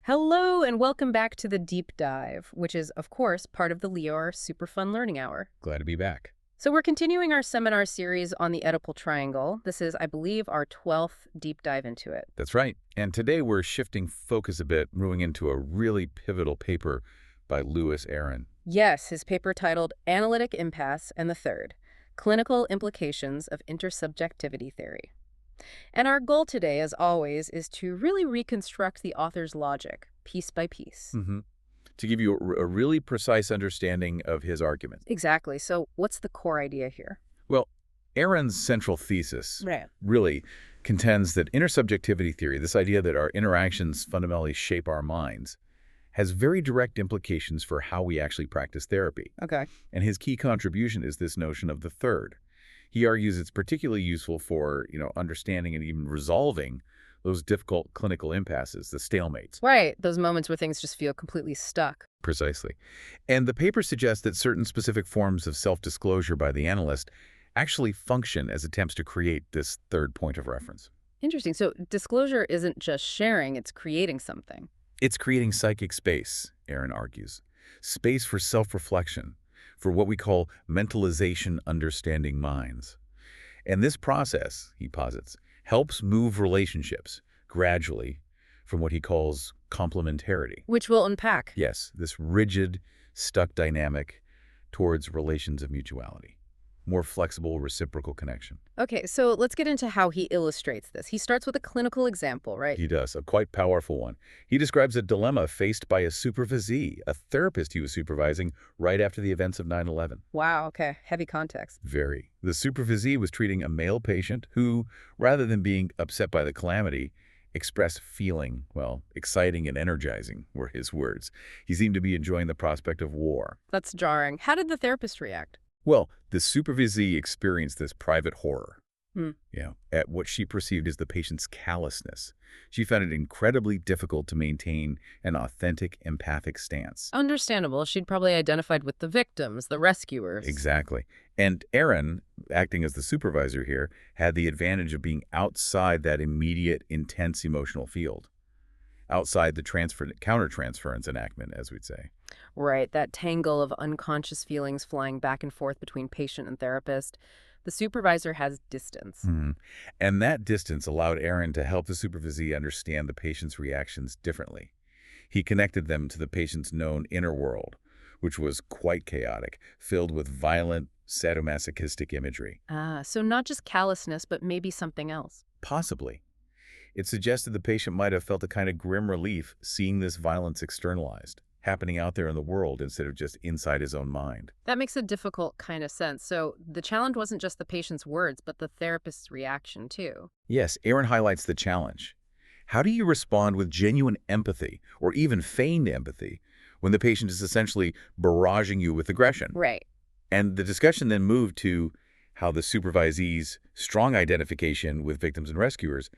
Hello and welcome back to the Deep Dive, which is, of course, part of the Leor Super Fun Learning Hour. Glad to be back. So we're continuing our seminar series on the Oedipal Triangle. This is, I believe, our 12th deep dive into it. That's right. And today we're shifting focus a bit, moving into a really pivotal paper by Lewis Aron. Yes, his paper titled Analytic Impasse and the Third, Clinical Implications of Intersubjectivity Theory. And our goal today, as always, is to really reconstruct the author's logic, piece by piece. To give you a really precise understanding of his argument. Exactly. So what's the core idea here? Well, Aron's central thesis Right. really contends that intersubjectivity theory, this idea that our interactions fundamentally shape our minds, has very direct implications for how we actually practice therapy. Okay. And his key contribution is this notion of the third. He argues it's particularly useful for, understanding and even resolving those difficult clinical impasses, the stalemates. Right, those moments where things just feel completely stuck. Precisely. And the paper suggests that certain specific forms of self-disclosure by the analyst actually function as attempts to create this third point of reference. Interesting. So disclosure isn't just sharing, it's creating something. It's creating psychic space, Aron argues. Space for self-reflection, for what we call mentalization understanding minds. And this process, he posits, helps move relationships gradually from what he calls complementarity. Which we'll unpack. Yes, this rigid, stuck dynamic towards relations of mutuality. More flexible, reciprocal connection. Okay, so let's get into how he illustrates this. He starts with a clinical example, right? He does, a quite powerful one. He describes a dilemma faced by a supervisee, a therapist he was supervising right after the events of 9/11. Wow, okay. Heavy context. Very. The supervisee was treating a male patient who, rather than being upset by the calamity, expressed feeling, well, exciting and energizing were his words. He seemed to be enjoying the prospect of war. That's jarring. How did the therapist react? Well, the supervisee experienced this private horror, Hmm. at what she perceived as the patient's callousness. She found it incredibly difficult to maintain an authentic, empathic stance. Understandable. She'd probably identified with the victims, the rescuers. Exactly. And Aron, acting as the supervisor here, had the advantage of being outside that immediate, intense emotional field. Outside the countertransference enactment, as we'd say. Right, that tangle of unconscious feelings flying back and forth between patient and therapist. The supervisor has distance. And that distance allowed Aron to help the supervisee understand the patient's reactions differently. He connected them to the patient's known inner world, which was quite chaotic, filled with violent, sadomasochistic imagery. Ah, so not just callousness, but maybe something else. Possibly. It suggested the patient might have felt a kind of grim relief seeing this violence externalized, happening out there in the world instead of just inside his own mind. That makes a difficult kind of sense. So the challenge wasn't just the patient's words, but the therapist's reaction, too. Yes, Aron highlights the challenge. How do you respond with genuine empathy, or even feigned empathy, when the patient is essentially barraging you with aggression? Right. And the discussion then moved to how the supervisee's strong identification with victims and rescuers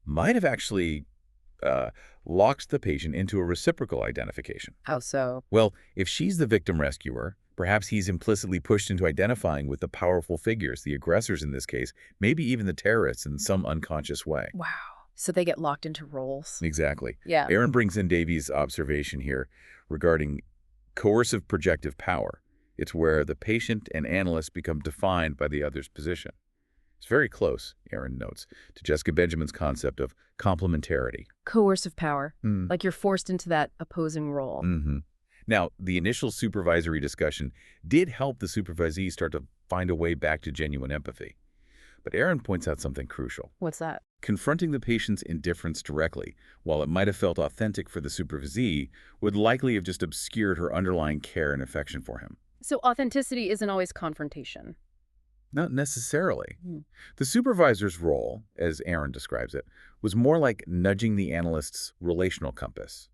might have actually locked the patient into a reciprocal identification. How so? Well, if she's the victim rescuer, perhaps he's implicitly pushed into identifying with the powerful figures, the aggressors in this case, maybe even the terrorists in some unconscious way. Wow. So they get locked into roles. Exactly. Yeah. Aron brings in Davies' observation here regarding coercive projective power. It's where the patient and analyst become defined by the other's position. It's very close, Aron notes, to Jessica Benjamin's concept of complementarity. Coercive power. Like you're forced into that opposing role. Now, the initial supervisory discussion did help the supervisee start to find a way back to genuine empathy. But Aron points out something crucial. What's that? Confronting the patient's indifference directly, while it might have felt authentic for the supervisee, would likely have just obscured her underlying care and affection for him. So authenticity isn't always confrontation. Not necessarily. The supervisor's role, as Aron describes it, was more like nudging the analyst's relational compass,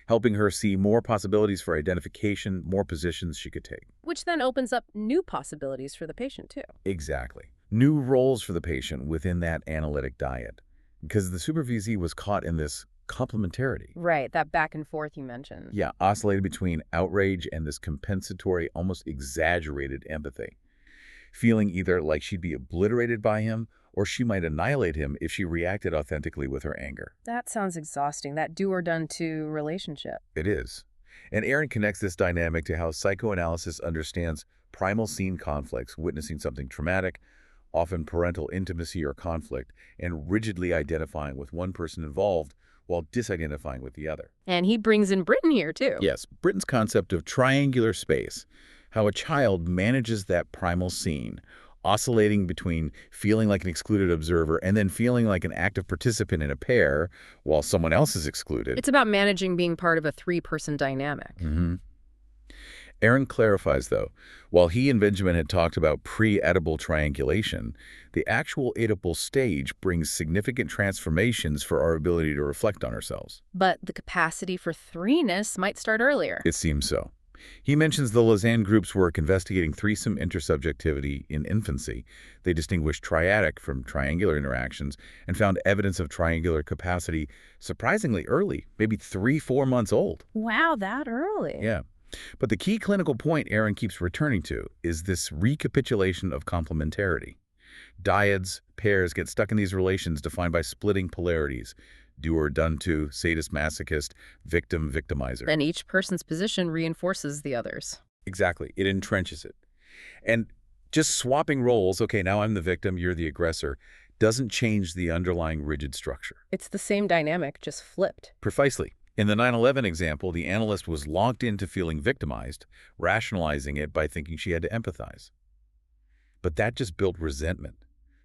helping her see more possibilities for identification, more positions she could take. Which then opens up new possibilities for the patient, too. Exactly. New roles for the patient within that analytic diet, because the supervisee was caught in this complementarity. Right, that back and forth you mentioned. Yeah, oscillated between outrage and this compensatory, almost exaggerated empathy. feeling either like she'd be obliterated by him or she might annihilate him if she reacted authentically with her anger. That sounds exhausting, that do-or-done-to relationship. It is. And Aaron connects this dynamic to how psychoanalysis understands primal scene conflicts, witnessing something traumatic, often parental intimacy or conflict, and rigidly identifying with one person involved while disidentifying with the other. And he brings in Britain here, too. Yes, Britton's concept of triangular space, how a child manages that primal scene, oscillating between feeling like an excluded observer and then feeling like an active participant in a pair while someone else is excluded. It's about managing being part of a three-person dynamic. Aaron clarifies, though, while he and Benjamin had talked about pre-Oedipal triangulation, the actual Oedipal stage brings significant transformations for our ability to reflect on ourselves. But the capacity for threeness might start earlier. It seems so. He mentions the Lausanne group's work investigating threesome intersubjectivity in infancy. They distinguished triadic from triangular interactions and found evidence of triangular capacity surprisingly early, maybe 3-4 months old. Wow, that early. Yeah. But the key clinical point Aaron keeps returning to is this recapitulation of complementarity. Dyads, pairs get stuck in these relations defined by splitting polarities, do or done to, sadist, masochist, victim, victimizer. And each person's position reinforces the others. Exactly. It entrenches it. And just swapping roles, okay, now I'm the victim, you're the aggressor, doesn't change the underlying rigid structure. It's the same dynamic, just flipped. Precisely. In the 9/11 example, the analyst was locked into feeling victimized, rationalizing it by thinking she had to empathize. But that just built resentment,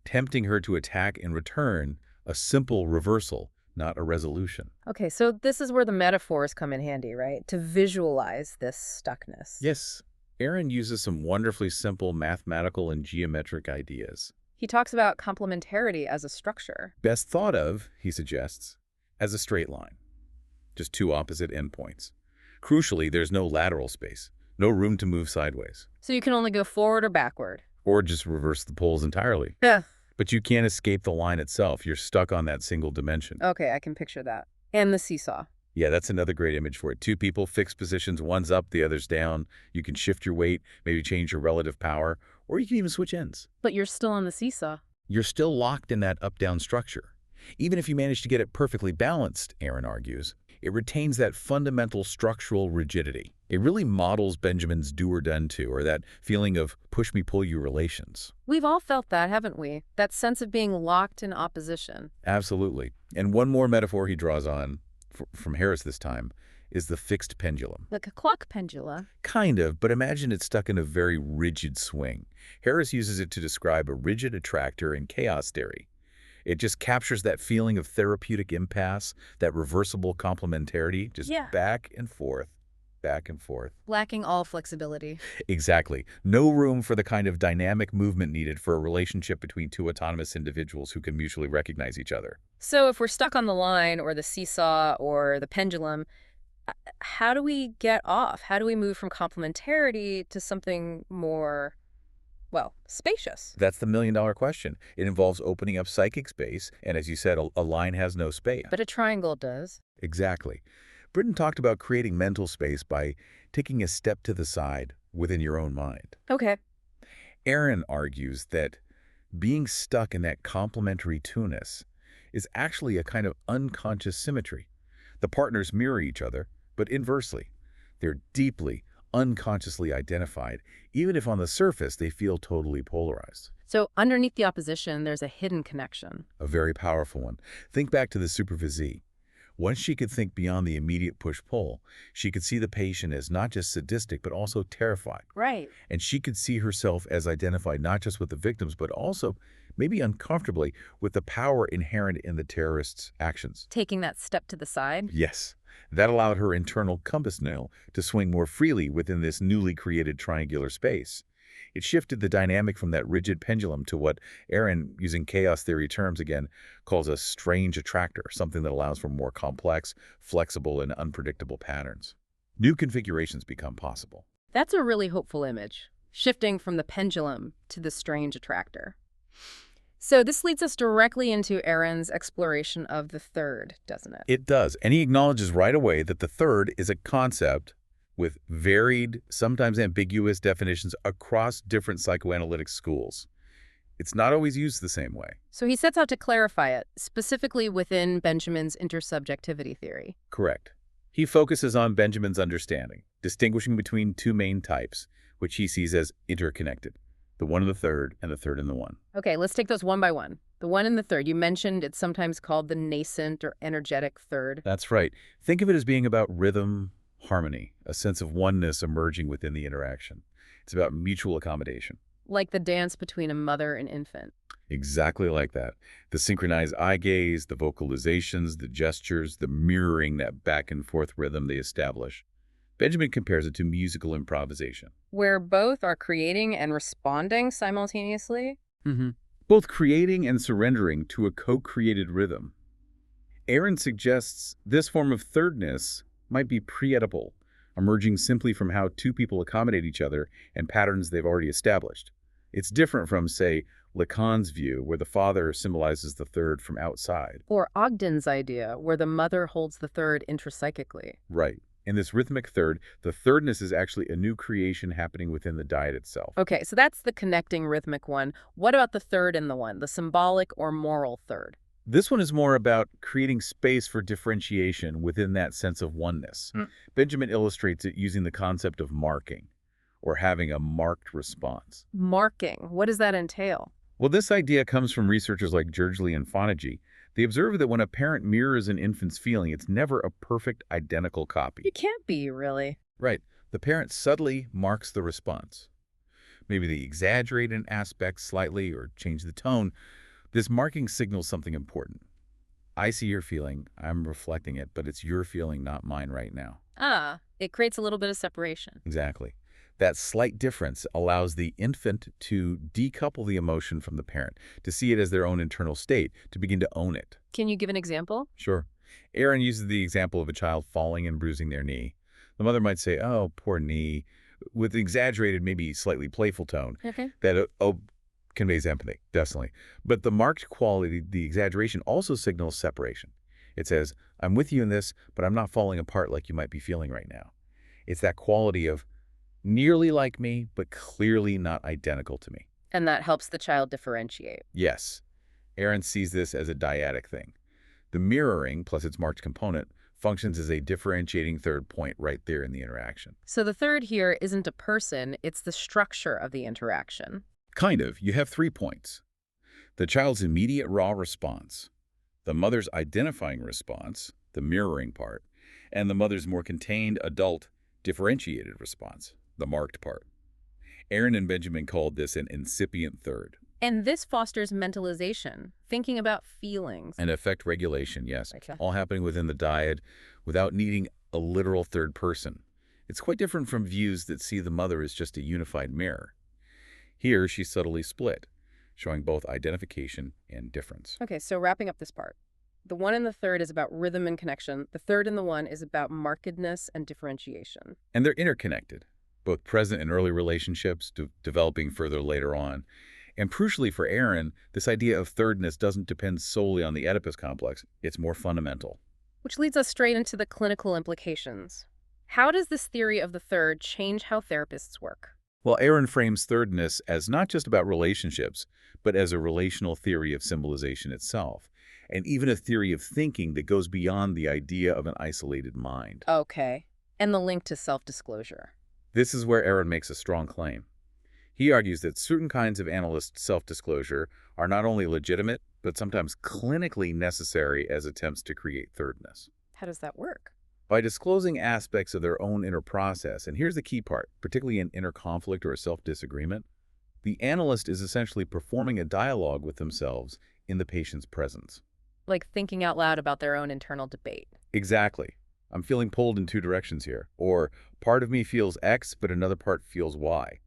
tempting her to attack in return, a simple reversal, not a resolution. Okay, so this is where the metaphors come in handy, right? To visualize this stuckness. Yes, Aaron uses some wonderfully simple mathematical and geometric ideas. He talks about complementarity as a structure. Best thought of, he suggests, as a straight line. Just two opposite endpoints. Crucially, there's no lateral space, no room to move sideways. So you can only go forward or backward. Or just reverse the poles entirely. Yeah. But you can't escape the line itself. You're stuck on that single dimension. Okay, I can picture that. And the seesaw. Yeah, that's another great image for it. Two people, fixed positions, one's up, the other's down. You can shift your weight, maybe change your relative power, or you can even switch ends. But you're still on the seesaw. You're still locked in that up-down structure. Even if you manage to get it perfectly balanced, Aaron argues, it retains that fundamental structural rigidity. It really models Benjamin's do-or-done-to, or that feeling of push-me-pull-you relations. We've all felt that, haven't we? That sense of being locked in opposition. Absolutely. And one more metaphor he draws on, from Harris this time, is the fixed pendulum. Like a clock pendulum. Kind of, but imagine it's stuck in a very rigid swing. Harris uses it to describe a rigid attractor in chaos theory. It just captures that feeling of therapeutic impasse, that reversible complementarity, just back and forth, back and forth. Lacking all flexibility. Exactly. No room for the kind of dynamic movement needed for a relationship between two autonomous individuals who can mutually recognize each other. So if we're stuck on the line or the seesaw or the pendulum, how do we get off? How do we move from complementarity to something more, well, spacious? That's the million-dollar question. It involves opening up psychic space, and as you said, a line has no space. But a triangle does. Exactly. Britton talked about creating mental space by taking a step to the side within your own mind. Okay. Aaron argues that being stuck in that complementary two-ness is actually a kind of unconscious symmetry. The partners mirror each other, but inversely. They're deeply, unconsciously identified, even if on the surface they feel totally polarized. So underneath the opposition, there's a hidden connection. A very powerful one. Think back to the supervisee. Once she could think beyond the immediate push-pull, she could see the patient as not just sadistic, but also terrified. Right. And she could see herself as identified not just with the victims, but also, maybe uncomfortably, with the power inherent in the terrorists' actions. Taking that step to the side? Yes. That allowed her internal compass nail to swing more freely within this newly created triangular space. It shifted the dynamic from that rigid pendulum to what Aaron, using chaos theory terms again, calls a strange attractor, something that allows for more complex, flexible, and unpredictable patterns. New configurations become possible. That's a really hopeful image, shifting from the pendulum to the strange attractor. So this leads us directly into Aaron's exploration of the third, doesn't it? It does, and he acknowledges right away that the third is a concept with varied, sometimes ambiguous definitions across different psychoanalytic schools. It's not always used the same way. So he sets out to clarify it, specifically within Benjamin's intersubjectivity theory. Correct. He focuses on Benjamin's understanding, distinguishing between two main types, which he sees as interconnected, the one in the third and the third in the one. Okay, let's take those one by one. The one in the third, you mentioned it's sometimes called the nascent or energetic third. That's right. Think of it as being about rhythm, harmony, a sense of oneness emerging within the interaction. It's about mutual accommodation. Like the dance between a mother and infant. Exactly like that. The synchronized eye gaze, the vocalizations, the gestures, the mirroring that back and forth rhythm they establish. Benjamin compares it to musical improvisation. Where both are creating and responding simultaneously? Both creating and surrendering to a co-created rhythm. Aron suggests this form of thirdness might be pre-Oedipal, emerging simply from how two people accommodate each other and patterns they've already established. It's different from, say, Lacan's view, where the father symbolizes the third from outside. Or Ogden's idea, where the mother holds the third intrapsychically. Right. In this rhythmic third, the thirdness is actually a new creation happening within the dyad itself. Okay, so that's the connecting rhythmic one. What about the third in the one, the symbolic or moral third? This one is more about creating space for differentiation within that sense of oneness. Benjamin illustrates it using the concept of marking, or having a marked response. Marking, what does that entail? Well, this idea comes from researchers like Gergely and Fonagy. They observe that when a parent mirrors an infant's feeling, it's never a perfect identical copy. It can't be, really. Right. The parent subtly marks the response. Maybe they exaggerate an aspect slightly or change the tone. This marking signals something important. I see your feeling, I'm reflecting it, but it's your feeling, not mine right now. Ah, it creates a little bit of separation. Exactly. That slight difference allows the infant to decouple the emotion from the parent, to see it as their own internal state, to begin to own it. Can you give an example? Sure. Aron uses the example of a child falling and bruising their knee. The mother might say, "Oh, poor knee," with exaggerated, maybe slightly playful tone. Okay. That conveys empathy, definitely. But the marked quality, the exaggeration, also signals separation. It says, "I'm with you in this, but I'm not falling apart like you might be feeling right now." It's that quality of nearly like me, but clearly not identical to me. And that helps the child differentiate. Yes. Aron sees this as a dyadic thing. The mirroring, plus its marked component, functions as a differentiating third point right there in the interaction. So the third here isn't a person, it's the structure of the interaction. Kind of. You have 3 points. The child's immediate raw response, the mother's identifying response, the mirroring part, and the mother's more contained, adult, differentiated response, the marked part. Aron and Benjamin called this an incipient third. And this fosters mentalization, thinking about feelings. And affect regulation, yes, Okay. all happening within the dyad without needing a literal third person. It's quite different from views that see the mother as just a unified mirror. Here, she's subtly split, showing both identification and difference. Okay, so wrapping up this part. The one in the third is about rhythm and connection. The third in the one is about markedness and differentiation. And they're interconnected, both present in early relationships, developing further later on. And crucially for Aron, this idea of thirdness doesn't depend solely on the Oedipus complex. It's more fundamental. Which leads us straight into the clinical implications. How does this theory of the third change how therapists work? Well, Aron frames thirdness as not just about relationships, but as a relational theory of symbolization itself, and even a theory of thinking that goes beyond the idea of an isolated mind. Okay. And the link to self-disclosure. This is where Aron makes a strong claim. He argues that certain kinds of analyst self-disclosure are not only legitimate, but sometimes clinically necessary as attempts to create thirdness. How does that work? By disclosing aspects of their own inner process, and here's the key part, particularly in inner conflict or a self-disagreement, the analyst is essentially performing a dialogue with themselves in the patient's presence. Like thinking out loud about their own internal debate. Exactly. I'm feeling pulled in 2 directions here. Or, part of me feels X, but another part feels Y.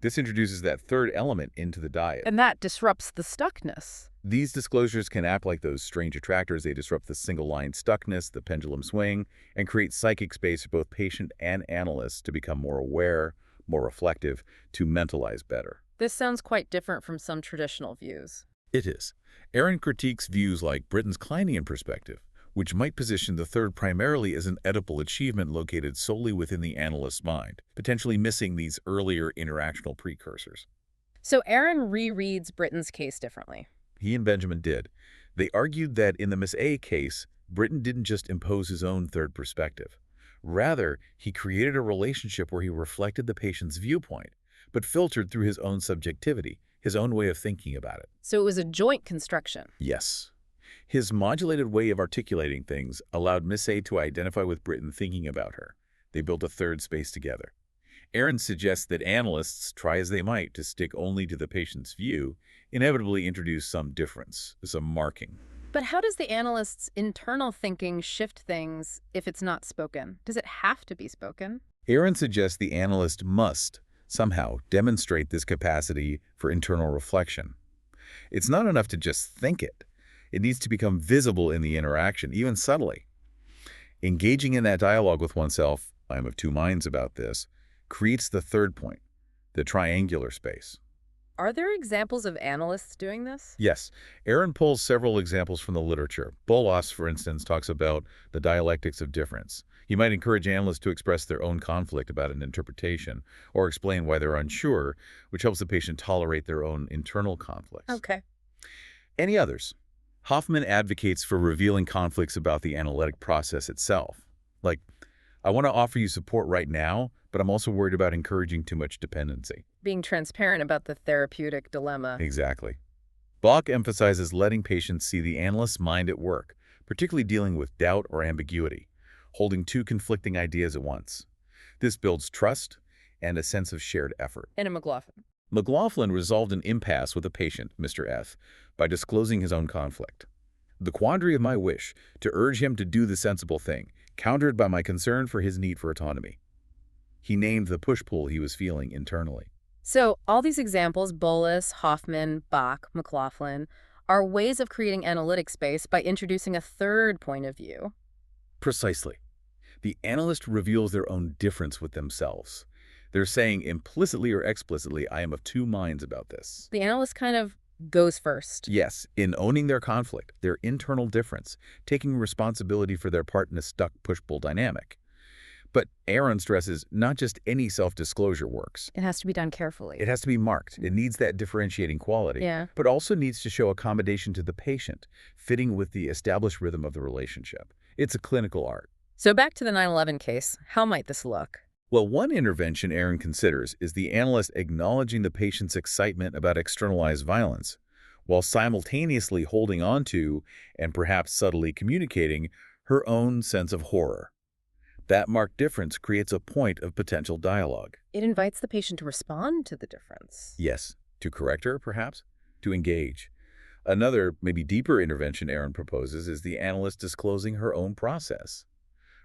This introduces that third element into the dyad. And that disrupts the stuckness. These disclosures can act like those strange attractors. They disrupt the single-line stuckness, the pendulum swing, and create psychic space for both patient and analyst to become more aware, more reflective, to mentalize better. This sounds quite different from some traditional views. It is. Aron critiques views like Britton's Kleinian perspective, which might position the third primarily as an Oedipal achievement located solely within the analyst's mind, potentially missing these earlier interactional precursors. So Aaron rereads Britton's case differently. He and Benjamin did. They argued that in the Miss A case, Britton didn't just impose his own third perspective. Rather, he created a relationship where he reflected the patient's viewpoint, but filtered through his own subjectivity, his own way of thinking about it. So it was a joint construction. Yes. His modulated way of articulating things allowed Miss A to identify with Britton thinking about her. They built a third space together. Aaron suggests that analysts, try as they might to stick only to the patient's view, inevitably introduce some difference, some marking. But how does the analyst's internal thinking shift things if it's not spoken? Does it have to be spoken? Aaron suggests the analyst must, somehow, demonstrate this capacity for internal reflection. It's not enough to just think it. It needs to become visible in the interaction, even subtly. Engaging in that dialogue with oneself, I am of two minds about this, creates the third point, the triangular space. Are there examples of analysts doing this? Yes. Aaron pulls several examples from the literature. Bolas, for instance, talks about the dialectics of difference. He might encourage analysts to express their own conflict about an interpretation or explain why they're unsure, which helps the patient tolerate their own internal conflicts. Okay. Any others? Hoffman advocates for revealing conflicts about the analytic process itself. Like, I want to offer you support right now, but I'm also worried about encouraging too much dependency. Being transparent about the therapeutic dilemma. Exactly. Bach emphasizes letting patients see the analyst's mind at work, particularly dealing with doubt or ambiguity, holding two conflicting ideas at once. This builds trust and a sense of shared effort. And a McLaughlin. McLaughlin resolved an impasse with a patient, Mr. F., by disclosing his own conflict. The quandary of my wish to urge him to do the sensible thing, countered by my concern for his need for autonomy. He named the push-pull he was feeling internally. So all these examples, Bolas, Hoffman, Bach, McLaughlin, are ways of creating analytic space by introducing a third point of view. Precisely. The analyst reveals their own difference with themselves. They're saying implicitly or explicitly, I am of two minds about this. The analyst kind of goes first. Yes, in owning their conflict, their internal difference, taking responsibility for their part in a stuck push-pull dynamic. But Aaron stresses not just any self-disclosure works. It has to be done carefully. It has to be marked. It needs that differentiating quality, but also needs to show accommodation to the patient, fitting with the established rhythm of the relationship. It's a clinical art. So back to the 9/11 case, how might this look? Well, one intervention Aaron considers is the analyst acknowledging the patient's excitement about externalized violence, while simultaneously holding on to, and perhaps subtly communicating, her own sense of horror. That marked difference creates a point of potential dialogue. It invites the patient to respond to the difference. Yes, to correct her, perhaps, to engage. Another, maybe deeper intervention Aaron proposes is the analyst disclosing her own process.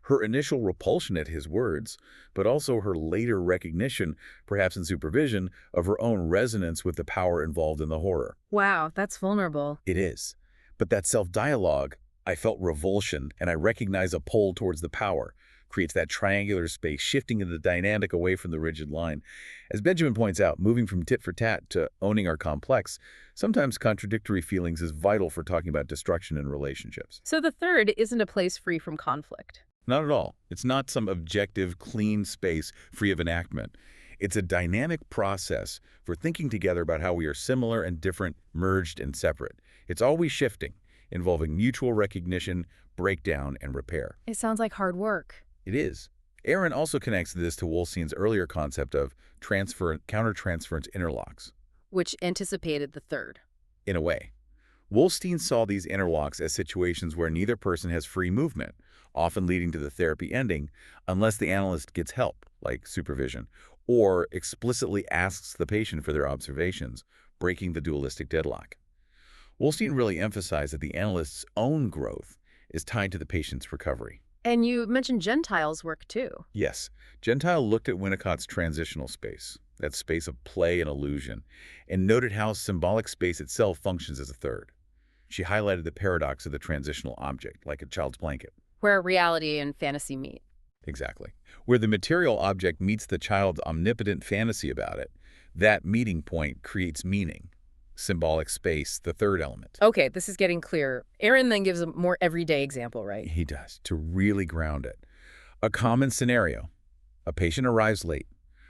Her initial repulsion at his words, but also her later recognition, perhaps in supervision, of her own resonance with the power involved in the horror. Wow, that's vulnerable. It is. But that self-dialogue, I felt revulsion and I recognize a pull towards the power, creates that triangular space, shifting the dynamic away from the rigid line. As Benjamin points out, moving from tit for tat to owning our complex, sometimes contradictory feelings is vital for talking about destruction in relationships. So the third isn't a place free from conflict. Not at all. It's not some objective, clean space free of enactment. It's a dynamic process for thinking together about how we are similar and different, merged and separate. It's always shifting, involving mutual recognition, breakdown, and repair. It sounds like hard work. It is. Aaron also connects this to Wolstein's earlier concept of countertransference interlocks, which anticipated the third. In a way. Wolstein saw these interlocks as situations where neither person has free movement, often leading to the therapy ending, unless the analyst gets help, like supervision, or explicitly asks the patient for their observations, breaking the dualistic deadlock. Wolstein really emphasized that the analyst's own growth is tied to the patient's recovery. And you mentioned Gentile's work, too. Yes. Gentile looked at Winnicott's transitional space, that space of play and illusion, and noted how symbolic space itself functions as a third. She highlighted the paradox of the transitional object, like a child's blanket. Where reality and fantasy meet. Exactly. Where the material object meets the child's omnipotent fantasy about it, that meeting point creates meaning. symbolic space, the third element. Okay, this is getting clear. Aaron then gives a more everyday example, right? He does, to really ground it. A common scenario. A patient arrives late.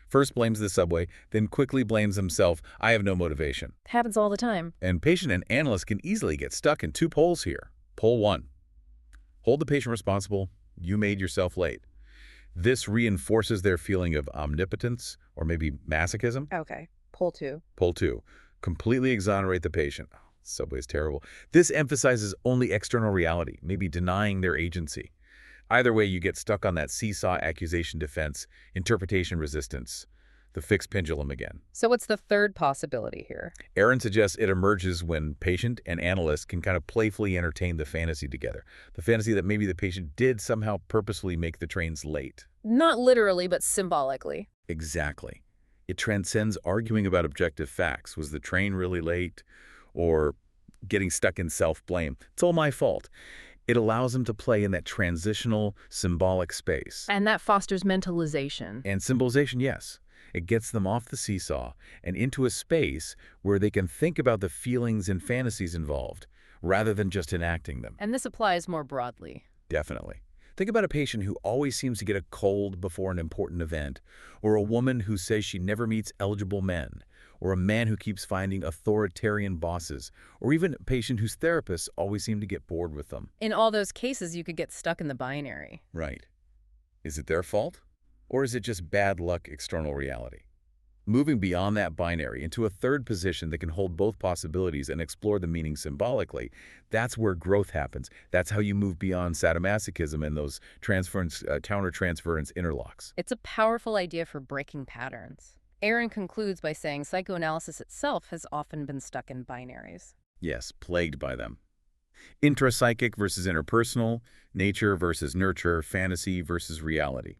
First blames the subway, then quickly blames himself. I have no motivation. Happens all the time. And patient and analyst can easily get stuck in two poles here. Pole 1. Hold the patient responsible. You made yourself late. This reinforces their feeling of omnipotence or maybe masochism. Okay, pole 2. Pole 2. Completely exonerate the patient. Oh, subway's terrible. This emphasizes only external reality, maybe denying their agency. Either way, you get stuck on that seesaw accusation defense, interpretation resistance, the fixed pendulum again. So what's the third possibility here? Aron suggests it emerges when patient and analyst can kind of playfully entertain the fantasy together. The fantasy that maybe the patient did somehow purposefully make the trains late. Not literally, but symbolically. Exactly. It transcends arguing about objective facts. Was the train really late? Or getting stuck in self-blame. It's all my fault. It allows them to play in that transitional, symbolic space. And that fosters mentalization. And symbolization, yes. It gets them off the seesaw and into a space where they can think about the feelings and fantasies involved, rather than just enacting them. And this applies more broadly. Definitely. Think about a patient who always seems to get a cold before an important event, or a woman who says she never meets eligible men, or a man who keeps finding authoritarian bosses, or even a patient whose therapists always seem to get bored with them. In all those cases, you could get stuck in the binary. Right. Is it their fault? Or is it just bad luck external reality? Moving beyond that binary into a third position that can hold both possibilities and explore the meaning symbolically, that's where growth happens. That's how you move beyond sadomasochism and those counter-transference interlocks. It's a powerful idea for breaking patterns. Aron concludes by saying psychoanalysis itself has often been stuck in binaries. Yes, plagued by them. Intrapsychic versus interpersonal, nature versus nurture, fantasy versus reality.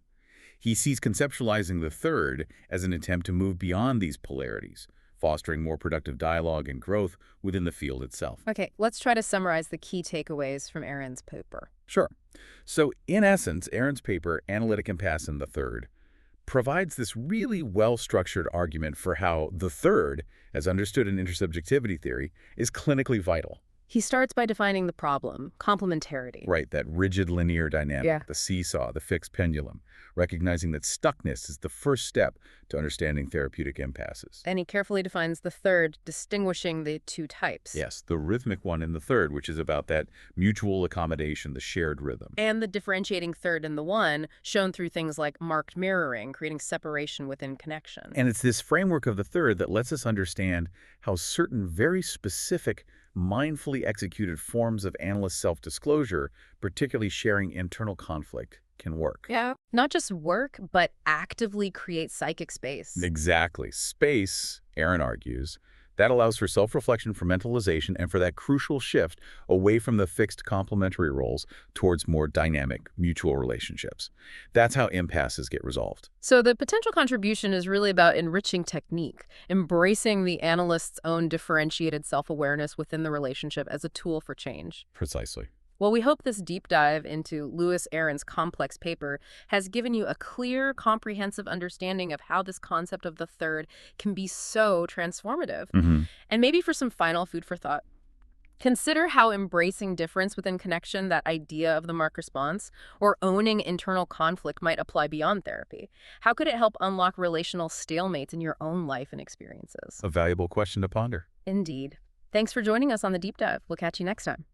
He sees conceptualizing the third as an attempt to move beyond these polarities, fostering more productive dialogue and growth within the field itself. Okay, let's try to summarize the key takeaways from Aron's paper. Sure. So, in essence, Aron's paper, Analytic Impasse in the Third, provides this really well-structured argument for how the third, as understood in intersubjectivity theory, is clinically vital. He starts by defining the problem, complementarity. Right, that rigid linear dynamic, Yeah. the seesaw, the fixed pendulum, recognizing that stuckness is the first step to understanding therapeutic impasses. Then he carefully defines the third, distinguishing the two types. Yes, the rhythmic one in the third, which is about that mutual accommodation, the shared rhythm. And the differentiating third in the one, shown through things like marked mirroring, creating separation within connection. And it's this framework of the third that lets us understand how certain very specific, mindfully executed forms of analyst self-disclosure, particularly sharing internal conflict, can work. Yeah. Not just work, but actively create psychic space. Exactly. Space, Aron argues, that allows for self-reflection, for mentalization, and for that crucial shift away from the fixed complementary roles towards more dynamic mutual relationships. That's how impasses get resolved. So the potential contribution is really about enriching technique, embracing the analyst's own differentiated self-awareness within the relationship as a tool for change. Precisely. Well, we hope this deep dive into Lewis Aron's complex paper has given you a clear, comprehensive understanding of how this concept of the third can be so transformative. And maybe for some final food for thought, consider how embracing difference within connection, that idea of the mark response, or owning internal conflict might apply beyond therapy. How could it help unlock relational stalemates in your own life and experiences? A valuable question to ponder. Indeed. Thanks for joining us on the deep dive. We'll catch you next time.